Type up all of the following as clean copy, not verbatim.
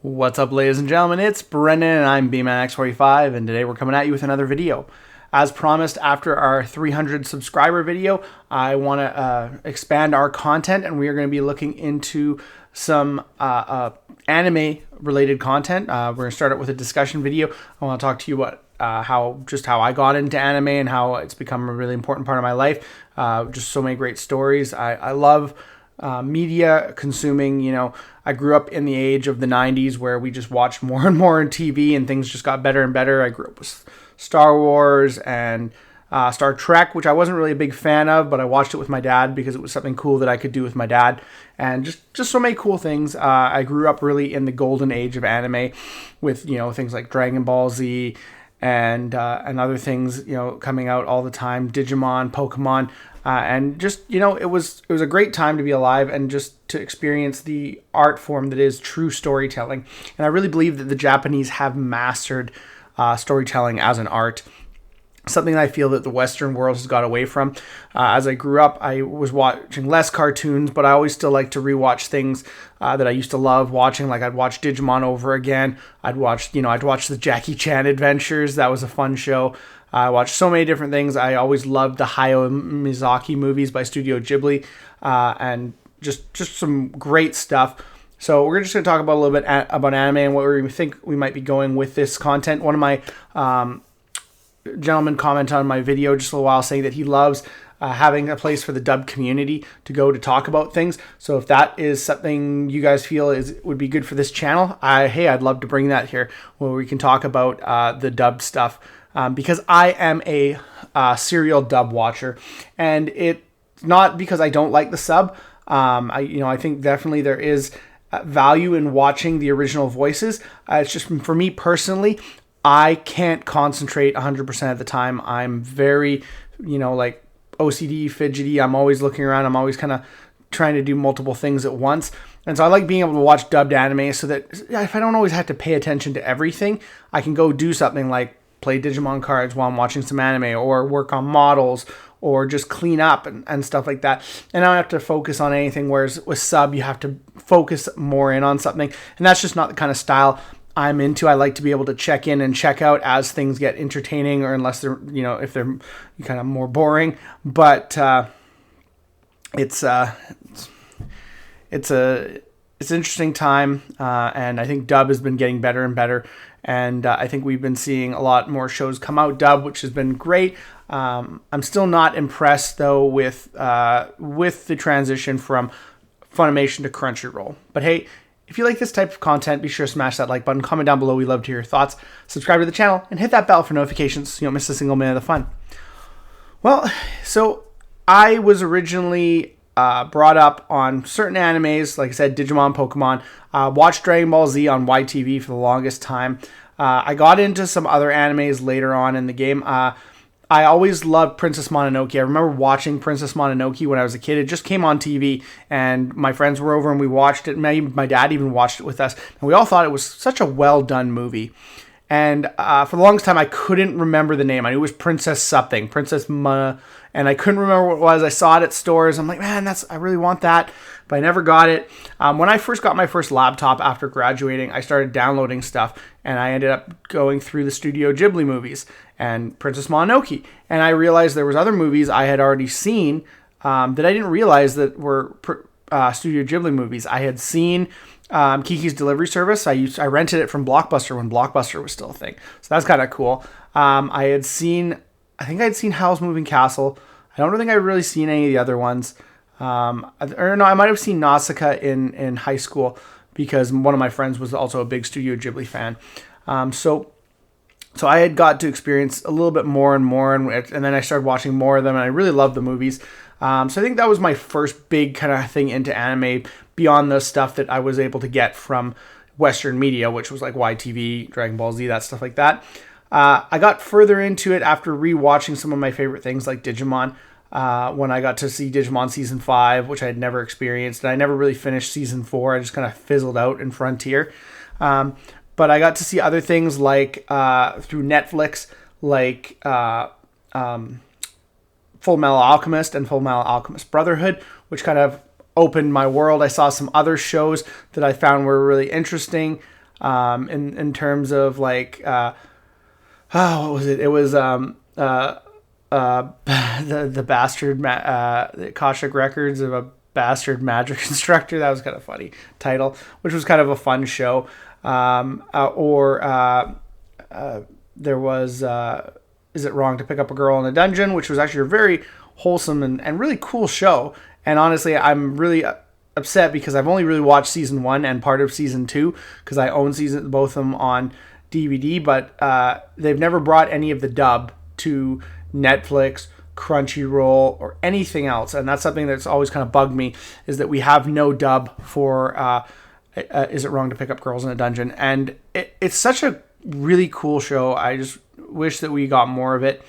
What's up, ladies and gentlemen? It's Brendan and I'm BManX45, and today we're coming at you with another video. As promised, after our 300 subscriber video, I want to expand our content, and we are going to be looking into some anime related content. We're going to start out with a discussion video. I want to talk to you about how I got into anime and how it's become a really important part of my life. Just so many great stories. I love media consuming. I grew up in the age of the 90s where we just watched more and more on TV and things just got better and better. I grew up with Star Wars and Star Trek, which I wasn't really a big fan of, but I watched it with my dad because it was something cool that I could do with my dad, and just so many cool things. I grew up really in the golden age of anime with, things like Dragon Ball Z and other things, coming out all the time, Digimon, Pokemon, and just, it was a great time to be alive and just to experience the art form that is true storytelling. And I really believe that the Japanese have mastered storytelling as an art. Something that I feel that the Western world has got away from. As I grew up, I was watching less cartoons, but I always still like to rewatch things that I used to love watching. Like I'd watch Digimon over again. I'd watch the Jackie Chan Adventures. That was a fun show. I watched so many different things. I always loved the Hayao Miyazaki movies by Studio Ghibli, and just some great stuff. So we're just going to talk about a little bit about anime and where we think we might be going with this content. One of my gentleman commented on my video just a little while saying that he loves having a place for the dub community to go to talk about things. So if that is something you guys feel would be good for this channel, I'd love to bring that here where we can talk about the dub stuff, because I am a serial dub watcher, and it's not because I don't like the sub. I think definitely there is value in watching the original voices. It's just for me personally, I can't concentrate 100% of the time. I'm very, like OCD, fidgety. I'm always looking around. I'm always kind of trying to do multiple things at once. And so I like being able to watch dubbed anime so that if I don't always have to pay attention to everything, I can go do something like play Digimon cards while I'm watching some anime, or work on models, or just clean up and stuff like that. And I don't have to focus on anything, whereas with sub, you have to focus more in on something. And that's just not the kind of style I'm into. I like to be able to check in and check out as things get entertaining, or unless they're, if they're kind of more boring. But it's an interesting time, and I think dub has been getting better and better. And I think we've been seeing a lot more shows come out dub, which has been great. I'm still not impressed though with the transition from Funimation to Crunchyroll. But hey, if you like this type of content, be sure to smash that like button, comment down below. We love to hear your thoughts. Subscribe to the channel and hit that bell for notifications so you don't miss a single minute of the fun. Well, so I was originally brought up on certain animes, like I said, Digimon, Pokemon. Watched Dragon Ball Z on YTV for the longest time. I got into some other animes later on in the game. I always loved Princess Mononoke. I remember watching Princess Mononoke when I was a kid. It just came on TV, and my friends were over and we watched it. My dad even watched it with us, and we all thought it was such a well-done movie. And for the longest time, I couldn't remember the name. I knew it was Princess something, Princess Ma, and I couldn't remember what it was. I saw it at stores. I'm like, man, I really want that, but I never got it. When I first got my first laptop after graduating, I started downloading stuff, and I ended up going through the Studio Ghibli movies and Princess Mononoke, and I realized there was other movies I had already seen that I didn't realize that were Studio Ghibli movies. I had seen Kiki's Delivery Service. I rented it from Blockbuster when Blockbuster was still a thing, so that's kind of cool. I think I'd seen Howl's Moving Castle. I don't think I'd really seen any of the other ones. I might have seen Nausicaa in high school because one of my friends was also a big Studio Ghibli fan. So I had got to experience a little bit more and more, and then I started watching more of them, and I really loved the movies. So I think that was my first big kind of thing into anime beyond the stuff that I was able to get from Western media, which was like YTV, Dragon Ball Z, that stuff like that. I got further into it after rewatching some of my favorite things like Digimon, when I got to see Digimon Season 5, which I had never experienced, and I never really finished Season 4. I just kind of fizzled out in Frontier. But I got to see other things like through Netflix, like Full Metal Alchemist and Full Metal Alchemist Brotherhood, which kind of opened my world. I saw some other shows that I found were really interesting. in terms of like what was it? It was the bastard the Akashic Records of a Bastard Magic Instructor. That was kind of funny title, which was kind of a fun show. There was Is It Wrong to Pick Up a Girl in a Dungeon, which was actually a very wholesome and really cool show. And honestly, I'm really upset because I've only really watched season 1 and part of season 2 because I own both of them on DVD, but they've never brought any of the dub to Netflix, Crunchyroll, or anything else. And that's something that's always kind of bugged me, is that we have no dub for Is It Wrong to Pick Up Girls in a Dungeon? And it's such a really cool show. I just wish that we got more of it.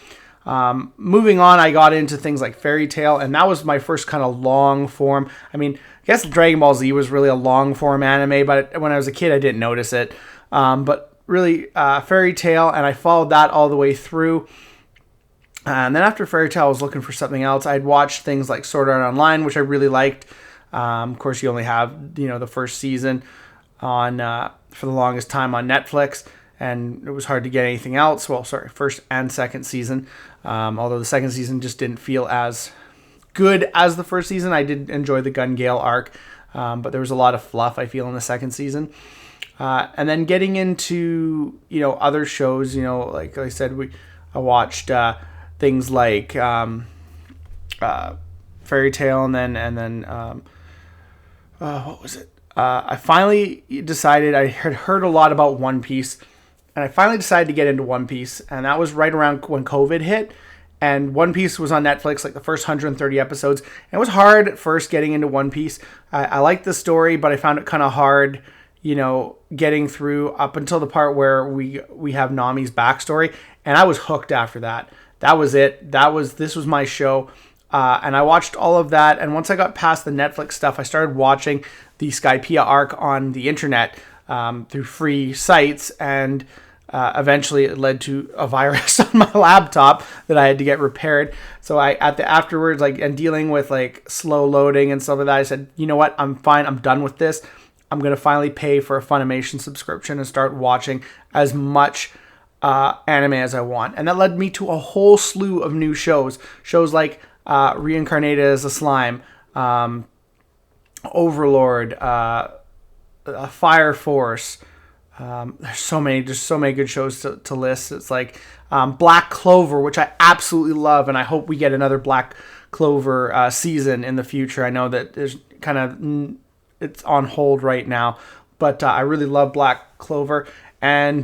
Moving on, I got into things like Fairy Tail, and that was my first kind of long form. I mean, I guess Dragon Ball Z was really a long form anime, but when I was a kid, I didn't notice it. But really, Fairy Tail, and I followed that all the way through. And then after Fairy Tail, I was looking for something else. I'd watched things like Sword Art Online, which I really liked. Of course, you only have the first season on for the longest time on Netflix, and it was hard to get anything else. Well, sorry, first and second season. Although the second season just didn't feel as good as the first season. I did enjoy the Gun Gale arc, but there was a lot of fluff, I feel, in the second season. And then getting into other shows, like I said, I watched things like Fairy Tail, and then what was it? I finally decided, I had heard a lot about One Piece, and I finally decided to get into One Piece, and that was right around when COVID hit. And One Piece was on Netflix, like the first 130 episodes. And it was hard at first getting into One Piece. I liked the story, but I found it kind of hard, getting through up until the part where we have Nami's backstory. And I was hooked after that. That was it. This was my show. And I watched all of that. And once I got past the Netflix stuff, I started watching the Skypiea arc on the internet through free sites. And eventually it led to a virus on my laptop that I had to get repaired. So afterwards, and dealing with slow loading and stuff like that, I said, you know what? I'm fine. I'm done with this. I'm going to finally pay for a Funimation subscription and start watching as much anime as I want. And that led me to a whole slew of new shows. Shows like Reincarnated as a Slime, Overlord, Fire Force. There's so many good shows to list. It's like Black Clover, which I absolutely love, and I hope we get another Black Clover season in the future. I know that there's it's on hold right now, but I really love Black Clover, and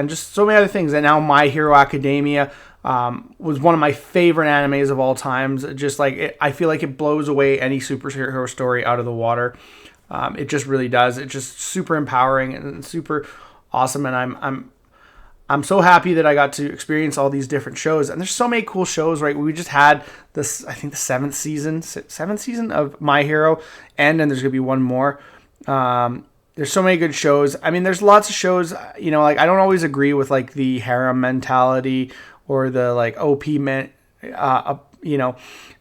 just so many other things. And now My Hero Academia was one of my favorite animes of all times. Just I feel like it blows away any superhero story out of the water. It just really does. It's just super empowering and super awesome. And I'm so happy that I got to experience all these different shows. And there's so many cool shows, right? We just had this, I think the seventh season of My Hero, and then there's going to be one more. There's so many good shows. I mean, there's lots of shows, I don't always agree with the harem mentality or the OP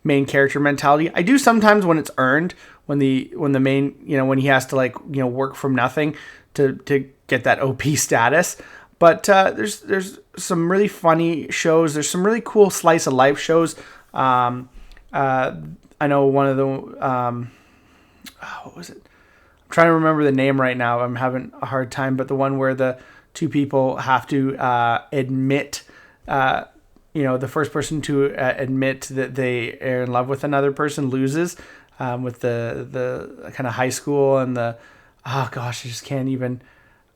main character mentality. I do sometimes when it's earned, when the main, when he has to work from nothing to get that OP status. But there's some really funny shows. There's some really cool slice of life shows. I know one of the what was it? I'm trying to remember the name right now. I'm having a hard time. But the one where the two people have to admit. The first person to admit that they are in love with another person loses. With the kind of high school and I just can't even.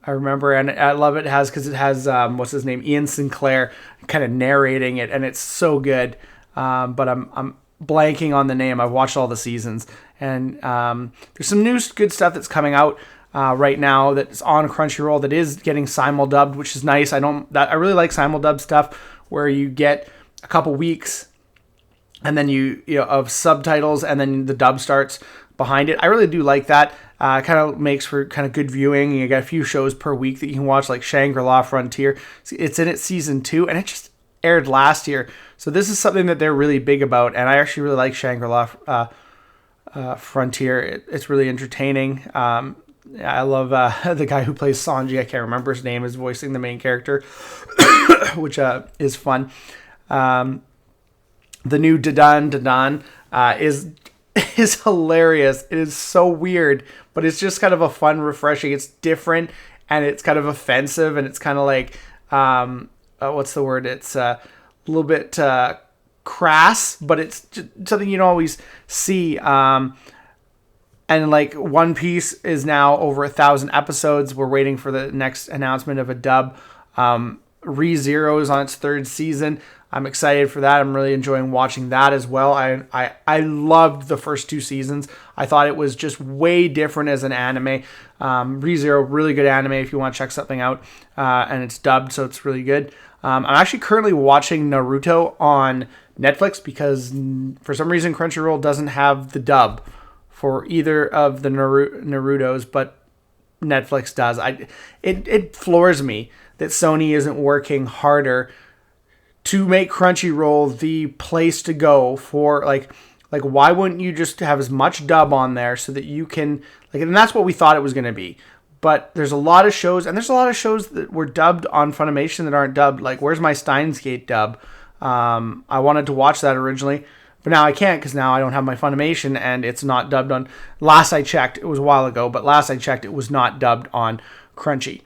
I remember, and I love it because it has what's his name, Ian Sinclair, kind of narrating it, and it's so good. But I'm blanking on the name. I've watched all the seasons, and there's some new good stuff that's coming out right now that's on Crunchyroll that is getting simul-dubbed, which is nice. I really like simul-dubbed stuff where you get a couple weeks and then you of subtitles, and then the dub starts behind it. I really do like that. Kind of makes for kind of good viewing. You got a few shows per week that you can watch, like Shangri-La Frontier. It's in its season 2, and it just aired last year. So this is something that they're really big about, and I actually really like Shangri-La Frontier. It's really entertaining. I love the guy who plays Sanji. I can't remember his name, is voicing the main character, which is fun. The new Dadan is hilarious. It is so weird, but it's just kind of a fun, refreshing. It's different, and it's kind of offensive, and it's kind of like what's the word? It's a little bit crass, but it's just something you don't always see. And like One Piece is now over 1,000 episodes. We're waiting for the next announcement of a dub. ReZero is on its 3rd season. I'm excited for that. I'm really enjoying watching that as well. I loved the first 2 seasons. I thought it was just way different as an anime. ReZero, really good anime if you want to check something out. And it's dubbed, so it's really good. I'm actually currently watching Naruto on Netflix because for some reason Crunchyroll doesn't have the dub for either of the Narutos, but Netflix does. It floors me that Sony isn't working harder to make Crunchyroll the place to go for like why wouldn't you just have as much dub on there so that you can and that's what we thought it was going to be. But there's a lot of shows, and there's a lot of shows that were dubbed on Funimation that aren't dubbed. Like, where's my Steins Gate dub? I wanted to watch that originally, but now I can't because now I don't have my Funimation and it's not dubbed on. Last I checked, it was a while ago, but last I checked, it was not dubbed on Crunchy.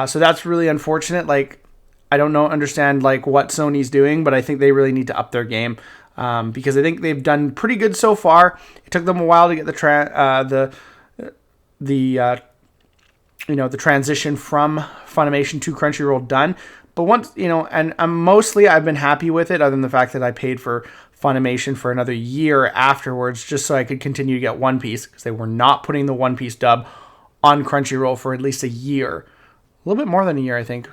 So that's really unfortunate. Like, I don't understand what Sony's doing, but I think they really need to up their game because I think they've done pretty good so far. It took them a while to get the transition from Funimation to Crunchyroll done. But once, and I've been happy with it, other than the fact that I paid for Funimation for another year afterwards, just so I could continue to get One Piece, because they were not putting the One Piece dub on Crunchyroll for at least a year. A little bit more than a year, I think,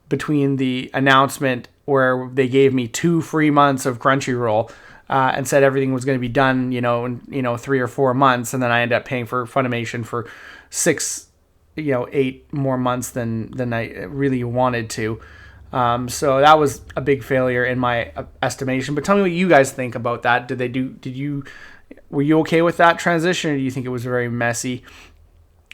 between the announcement where they gave me 2 free months of Crunchyroll and said everything was going to be done, in 3 or 4 months, and then I ended up paying for Funimation for 8 more months than I really wanted to. So that was a big failure in my estimation. But tell me what you guys think about that. Were you okay with that transition, or do you think it was very messy?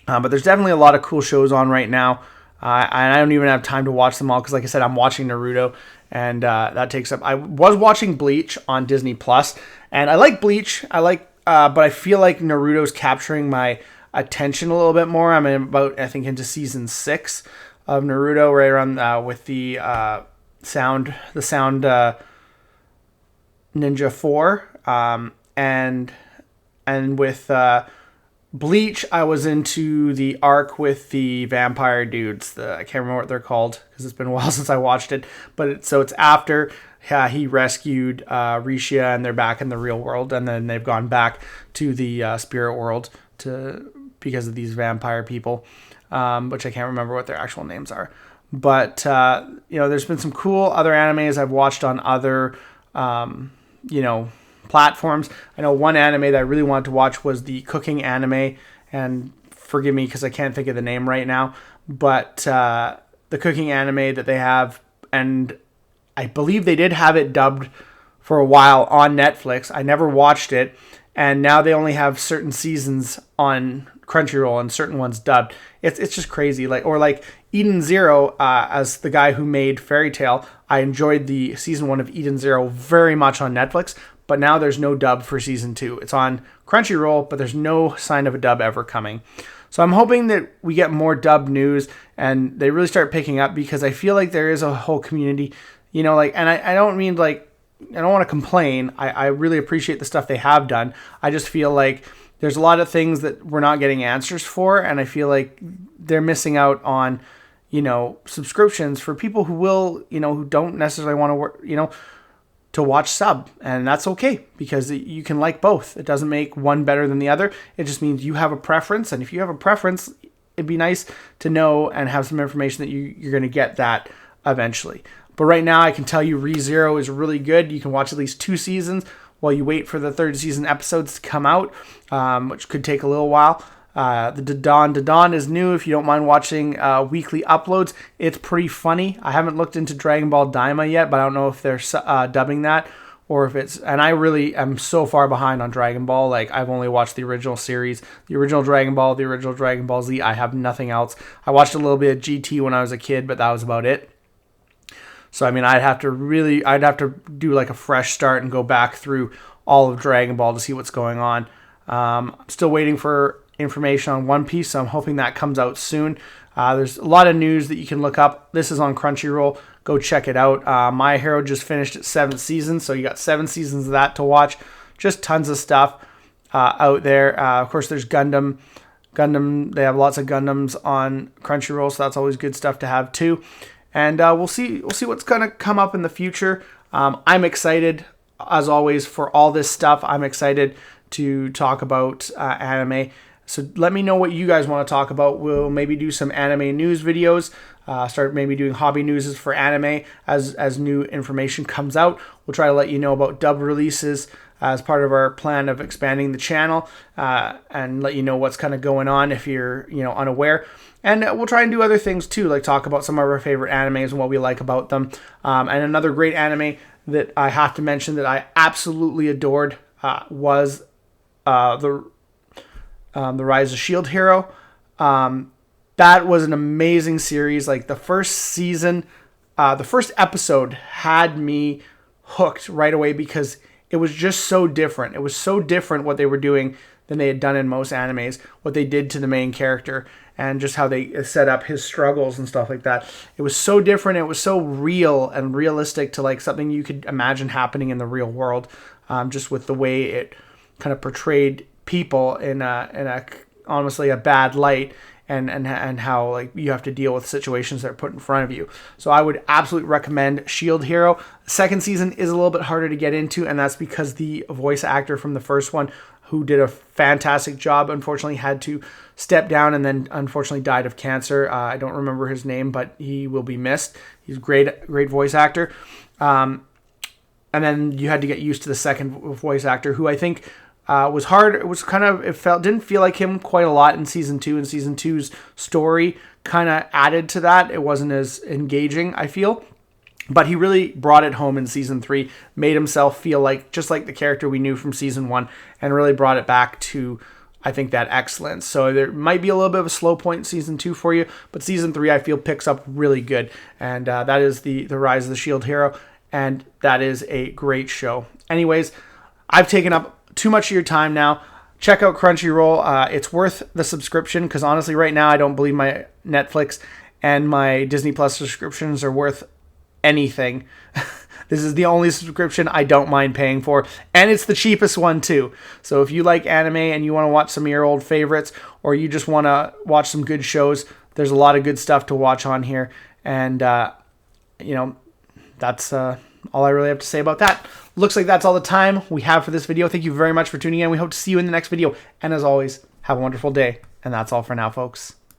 But there's definitely a lot of cool shows on right now. And I don't even have time to watch them all because, like I said, I'm watching Naruto, and that takes up. I was watching Bleach on Disney Plus, and I like Bleach. But I feel like Naruto's capturing my attention a little bit more. I'm into season 6 of Naruto, right around with the sound Ninja 4, and with Bleach, I was into the arc with the vampire dudes. I can't remember what they're called because it's been a while since I watched it. But it's after he rescued Risha, and they're back in the real world, and then they've gone back to the spirit world because of these vampire people, which I can't remember what their actual names are. But there's been some cool other animes I've watched on other platforms. I know one anime that I really wanted to watch was the cooking anime, and forgive me because I can't think of the name right now, but the cooking anime that they have, and I believe they did have it dubbed for a while on Netflix. I never watched it, and now they only have certain seasons on Crunchyroll and certain ones dubbed. It's just crazy. Like Eden Zero, as the guy who made Fairy Tail, I enjoyed the season 1 of Eden Zero very much on Netflix, but now there's no dub for season 2. It's on Crunchyroll, but there's no sign of a dub ever coming. So I'm hoping that we get more dub news and they really start picking up, because I feel like there is a whole community, and I don't mean I don't want to complain. I really appreciate the stuff they have done. I just feel like there's a lot of things that we're not getting answers for, and I feel like they're missing out on, subscriptions for people who don't necessarily want to work, to watch sub, and that's okay, because you can like both. It doesn't make one better than the other. It just means you have a preference, and if you have a preference, it'd be nice to know and have some information that you're going to get that eventually. But right now, I can tell you ReZero is really good. You can watch at least 2 seasons while you wait for the 3rd season episodes to come out, which could take a little while. The Dadan is new if you don't mind watching weekly uploads. It's pretty funny. I haven't looked into Dragon Ball Daima yet, but I don't know if they're dubbing that or if it's, and I really am so far behind on Dragon Ball. Like, I've only watched the original series, the original Dragon Ball, the original Dragon Ball Z. I have nothing else. I watched a little bit of GT when I was a kid, but that was about it. So, I mean, I'd have to do like a fresh start and go back through all of Dragon Ball to see what's going on. I'm still waiting for information on One Piece, so I'm hoping that comes out soon. There's a lot of news that you can look up. This is on Crunchyroll. Go check it out. My Hero just finished its 7th season, so you got 7 seasons of that to watch. Just tons of stuff out there. Of course, there's Gundam. They have lots of Gundams on Crunchyroll, so that's always good stuff to have too. And we'll see what's gonna come up in the future. I'm excited, as always, for all this stuff. I'm excited to talk about anime. So let me know what you guys want to talk about. We'll maybe do some anime news videos. Start maybe doing hobby news for anime as new information comes out. We'll try to let you know about dub releases as part of our plan of expanding the channel, and let you know what's kind of going on if you're unaware. And we'll try and do other things too, like talk about some of our favorite animes and what we like about them. And another great anime that I have to mention that I absolutely adored was the Rise of Shield Hero. That was an amazing series. Like, the first season, the first episode had me hooked right away because it was just so different. It was so different what they were doing than they had done in most animes, what they did to the main character and just how they set up his struggles and stuff like that. It was so different. It was so real and realistic to like something you could imagine happening in the real world, just with the way it kind of portrayed people in a honestly a bad light, and how like you have to deal with situations that are put in front of you. So I would absolutely recommend Shield Hero. The second season is a little bit harder to get into, and that's because the voice actor from the first one, who did a fantastic job, unfortunately had to step down and then unfortunately died of cancer. I don't remember his name, but he will be missed. He's a great voice actor. And then you had to get used to the second voice actor, who I think was hard. It was didn't feel like him quite a lot in season 2, and season 2's story kind of added to that. It wasn't as engaging, I feel. But he really brought it home in season 3, made himself feel like just like the character we knew from season 1, and really brought it back to, I think, that excellence. So there might be a little bit of a slow point in season 2 for you, but season 3 I feel picks up really good, and that is the Rise of the Shield Hero, and that is a great show. Anyways, I've taken up too much of your time now. Check out Crunchyroll. It's worth the subscription, because honestly right now I don't believe my Netflix and my Disney Plus subscriptions are worth anything. This is the only subscription I don't mind paying for, and it's the cheapest one too. So if you like anime and you want to watch some of your old favorites, or you just want to watch some good shows, there's a lot of good stuff to watch on here. And that's all I really have to say about that. Looks like that's all the time we have for this video. Thank you very much for tuning in. We hope to see you in the next video, and as always, have a wonderful day. And that's all for now, folks.